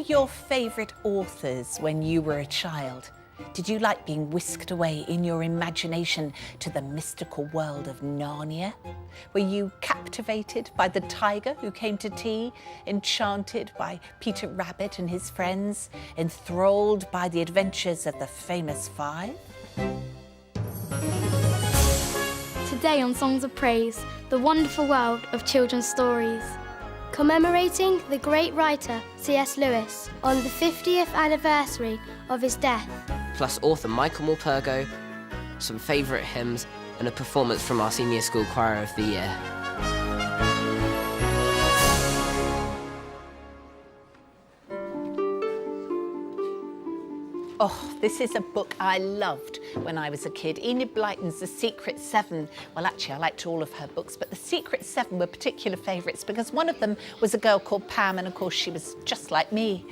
your favourite authors when you were a child? Did you like being whisked away in your imagination to the mystical world of Narnia? Were you captivated by the tiger who came to tea, enchanted by Peter Rabbit and his friends, enthralled by the adventures of the famous five? Today on Songs of Praise, the wonderful world of children's stories. Commemorating the great writer C.S. Lewis on the 50th anniversary of his death. Plus author Michael Morpurgo, some favourite hymns and a performance from our senior school choir of the year. Oh, this is a book I loved when I was a kid. Enid Blyton's The Secret Seven. Well, actually, I liked all of her books, but The Secret Seven were particular favourites because one of them was a girl called Pam, and of course she was just like me.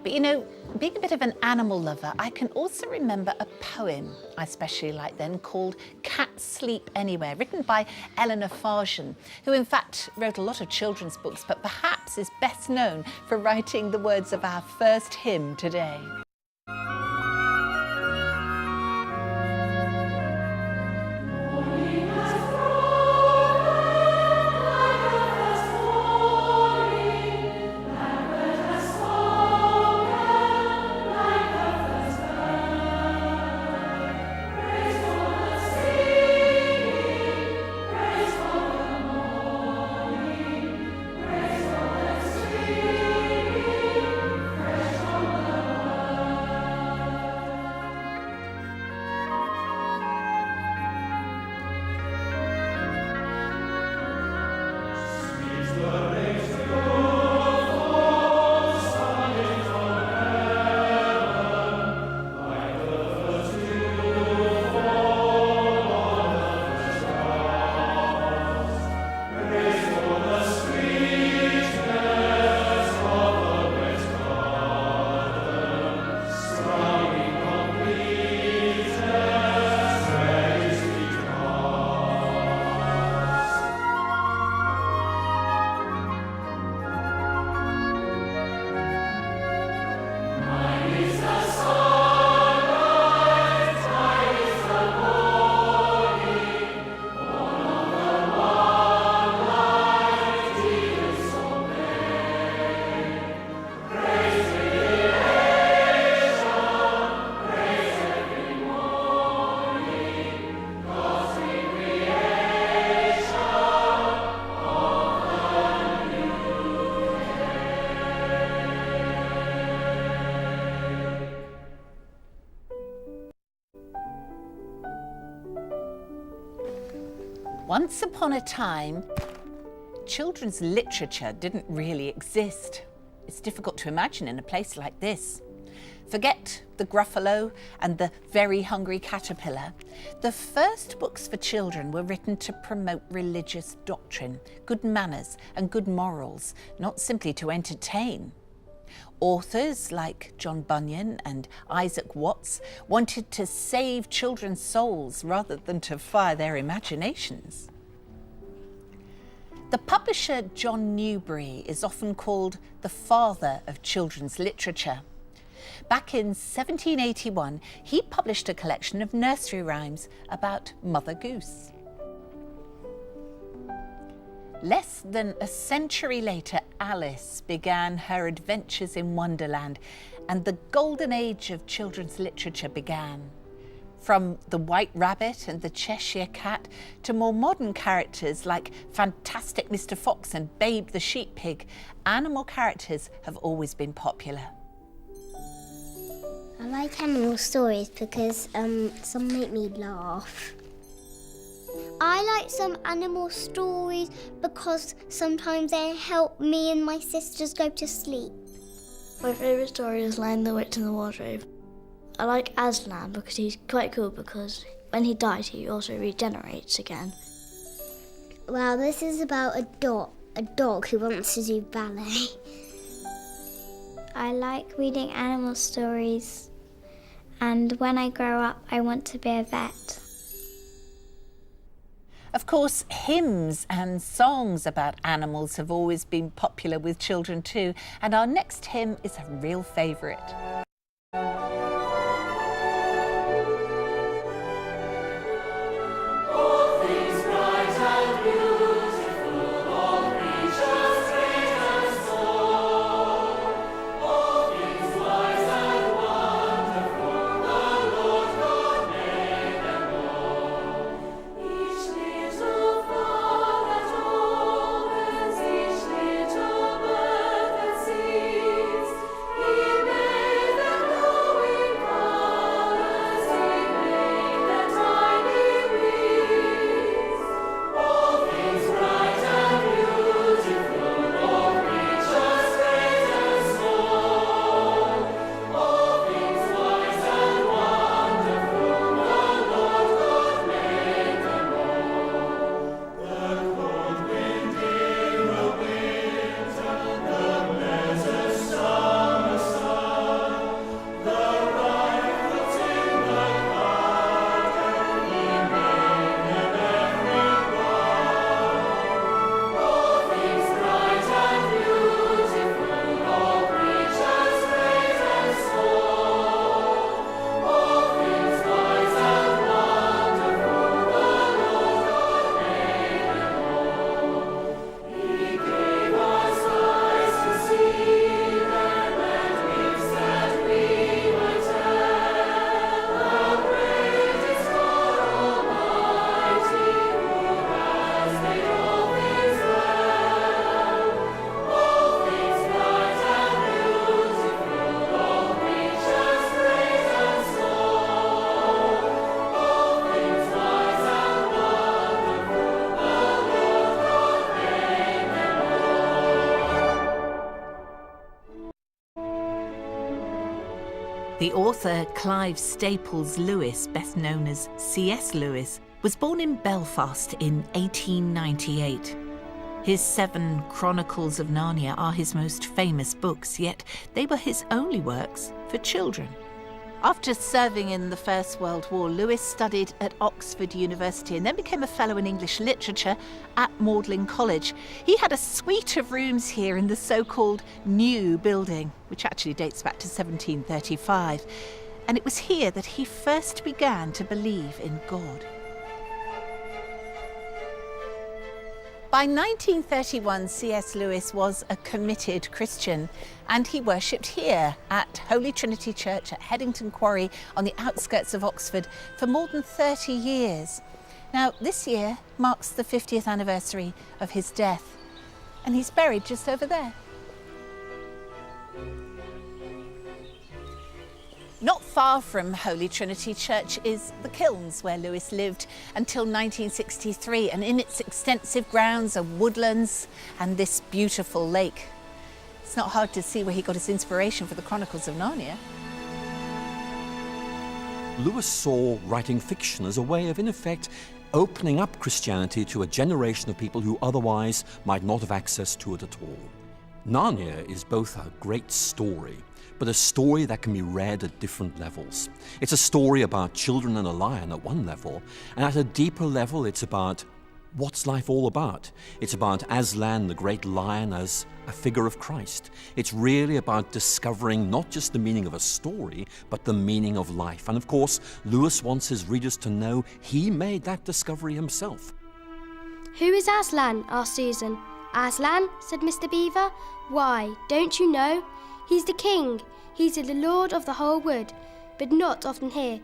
But you know, being a bit of an animal lover, I can also remember a poem I especially liked then called Cats Sleep Anywhere, written by Eleanor Farjeon, who in fact wrote a lot of children's books, but perhaps is best known for writing the words of our first hymn today. Once upon a time, children's literature didn't really exist. It's difficult to imagine in a place like this. Forget the Gruffalo and the Very Hungry Caterpillar. The first books for children were written to promote religious doctrine, good manners and good morals, not simply to entertain. Authors like John Bunyan and Isaac Watts wanted to save children's souls rather than to fire their imaginations. The publisher John Newbery is often called the father of children's literature. Back in 1781, he published a collection of nursery rhymes about Mother Goose. Less than a century later, Alice began her adventures in Wonderland, and the golden age of children's literature began. From the White Rabbit and the Cheshire Cat to more modern characters like Fantastic Mr. Fox and Babe the Sheep Pig, animal characters have always been popular. I like animal stories because some make me laugh. I like some animal stories because sometimes they help me and my sisters go to sleep. My favourite story is Lion, the Witch and the Wardrobe. I like Aslan because he's quite cool because when he dies he also regenerates again. Well, this is about a dog who wants to do ballet. I like reading animal stories, and when I grow up I want to be a vet. Of course, hymns and songs about animals have always been popular with children too, and our next hymn is a real favourite. The author Clive Staples Lewis, best known as C.S. Lewis, was born in Belfast in 1898. His 7 Chronicles of Narnia are his most famous books, yet they were his only works for children. After serving in the First World War, Lewis studied at Oxford University and then became a Fellow in English Literature at Magdalen College. He had a suite of rooms here in the so-called New Building, which actually dates back to 1735. And it was here that he first began to believe in God. By 1931, C.S. Lewis was a committed Christian, and he worshipped here at Holy Trinity Church at Headington Quarry on the outskirts of Oxford for more than 30 years. Now, this year marks the 50th anniversary of his death, and he's buried just over there. Not far from Holy Trinity Church is the Kilns, where Lewis lived until 1963, and in its extensive grounds are woodlands and this beautiful lake. It's not hard to see where he got his inspiration for the Chronicles of Narnia. Lewis saw writing fiction as a way of, in effect, opening up Christianity to a generation of people who otherwise might not have access to it at all. Narnia is both a great story, but a story that can be read at different levels. It's a story about children and a lion at one level, and at a deeper level it's about what's life all about. It's about Aslan, the great lion, as a figure of Christ. It's really about discovering not just the meaning of a story, but the meaning of life. And of course, Lewis wants his readers to know he made that discovery himself. Who is Aslan? Asked Susan. Aslan? Said Mr. Beaver. Why, don't you know? He's the king. He's the lord of the whole wood, but not often here.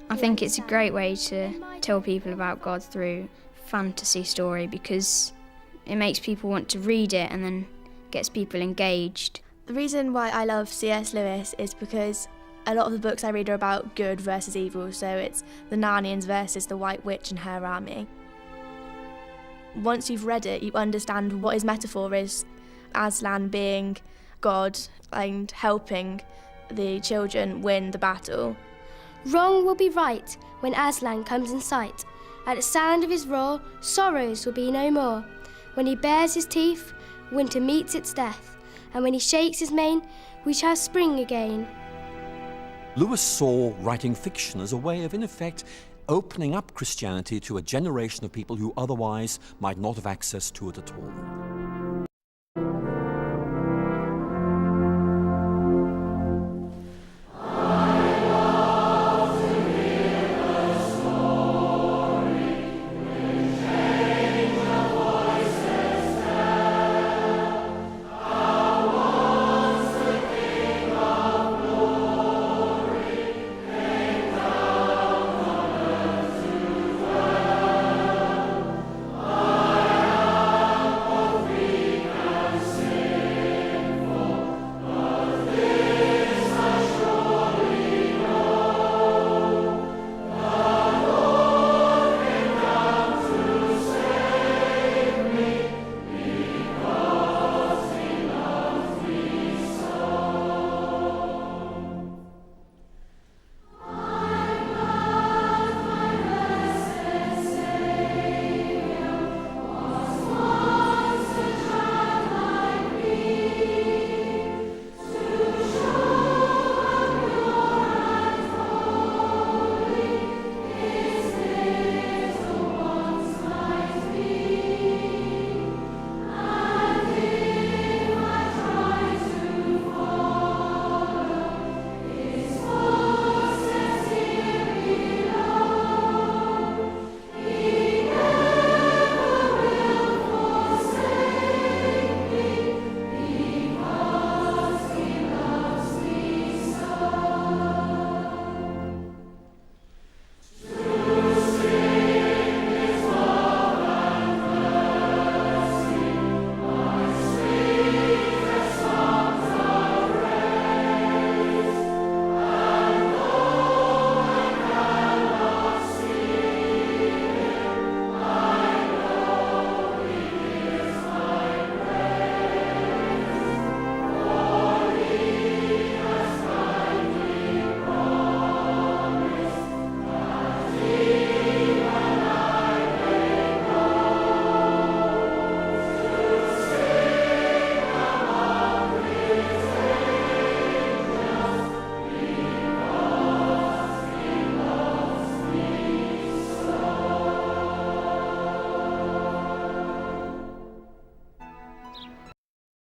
I think it's a great way to tell people about God through fantasy story, because it makes people want to read it and then gets people engaged. The reason why I love C.S. Lewis is because a lot of the books I read are about good versus evil, so it's the Narnians versus the White Witch and her army. Once you've read it, you understand what his metaphor is, Aslan being God and helping the children win the battle. Wrong will be right when Aslan comes in sight. At the sound of his roar, sorrows will be no more. When he bares his teeth, winter meets its death, and when he shakes his mane, we shall spring again. Lewis saw writing fiction as a way of, in effect, opening up Christianity to a generation of people who otherwise might not have access to it at all.